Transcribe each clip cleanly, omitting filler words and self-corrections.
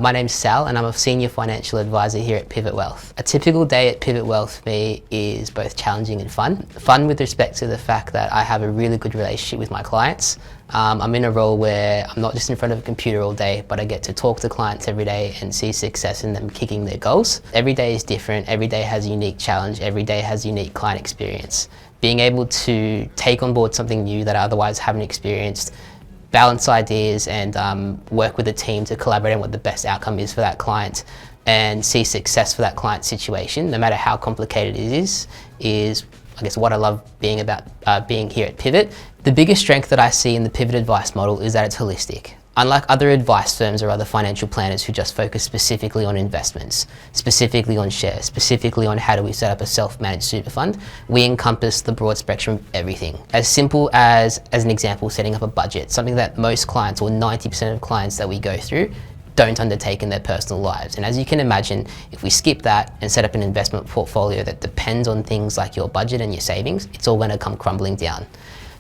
My name's Sal and I'm a senior financial advisor here at Pivot Wealth. A typical day at Pivot Wealth for me is both challenging and fun. Fun with respect to the fact that I have a really good relationship with my clients. I'm in a role where I'm not just in front of a computer all day, but I get to talk to clients every day and see success in them kicking their goals. Every day is different, every day has a unique challenge, every day has a unique client experience. Being able to take on board something new that I otherwise haven't experienced, balance ideas and work with a team to collaborate on what the best outcome is for that client and see success for that client situation, no matter how complicated it is I guess what I love being here at Pivot. The biggest strength that I see in the Pivot advice model is that it's holistic. Unlike other advice firms or other financial planners who just focus specifically on investments, specifically on shares, specifically on how do we set up a self-managed super fund, we encompass the broad spectrum of everything. As simple as an example, setting up a budget, something that most clients or 90% of clients that we go through don't undertake in their personal lives. And as you can imagine, if we skip that and set up an investment portfolio that depends on things like your budget and your savings, it's all going to come crumbling down.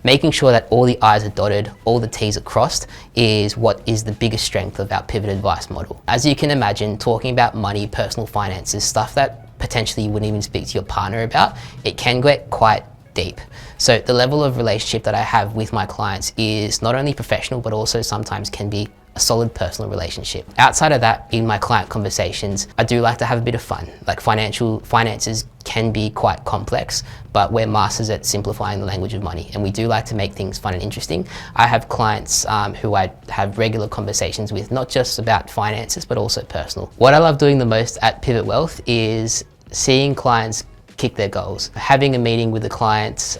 Making sure that all the I's are dotted, all the T's are crossed is what is the biggest strength of our Pivot advice model. As you can imagine, talking about money, personal finances, stuff that potentially you wouldn't even speak to your partner about, it can get quite deep. So the level of relationship that I have with my clients is not only professional, but also sometimes can be a solid personal relationship. Outside of that, in my client conversations, I do like to have a bit of fun. Like finances can be quite complex, but we're masters at simplifying the language of money, and we do like to make things fun and interesting. I have clients who I have regular conversations with, not just about finances, but also personal. What I love doing the most at Pivot Wealth is seeing clients kick their goals. Having a meeting with the clients,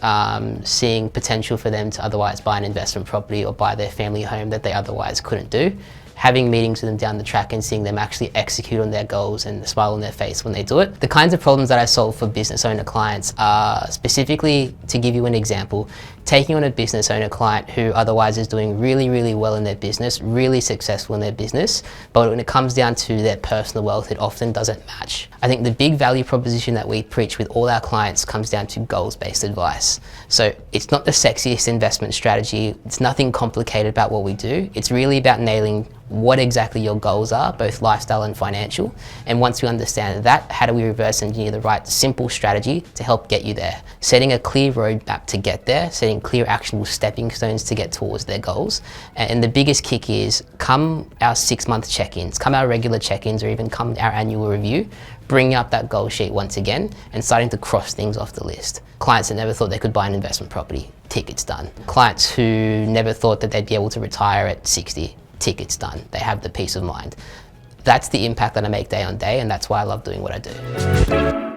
seeing potential for them to otherwise buy an investment property or buy their family home that they otherwise couldn't do. Having meetings with them down the track and seeing them actually execute on their goals and the smile on their face when they do it. The kinds of problems that I solve for business owner clients are, specifically to give you an example, taking on a business owner client who otherwise is doing really, really well in their business, really successful in their business, but when it comes down to their personal wealth, it often doesn't match. I think the big value proposition that we preach with all our clients comes down to goals-based advice. So it's not the sexiest investment strategy, it's nothing complicated about what we do, it's really about nailing what exactly your goals are, both lifestyle and financial. And once we understand that, how do we reverse engineer the right simple strategy to help get you there? Setting a clear roadmap to get there, setting clear actionable stepping stones to get towards their goals. And the biggest kick is come our 6-month check-ins, come our regular check-ins, or even come our annual review, bringing up that goal sheet once again and starting to cross things off the list. Clients that never thought they could buy an investment property, tickets done. Clients who never thought that they'd be able to retire at 60, tickets done. They have the peace of mind. That's the impact that I make day on day, and that's why I love doing what I do.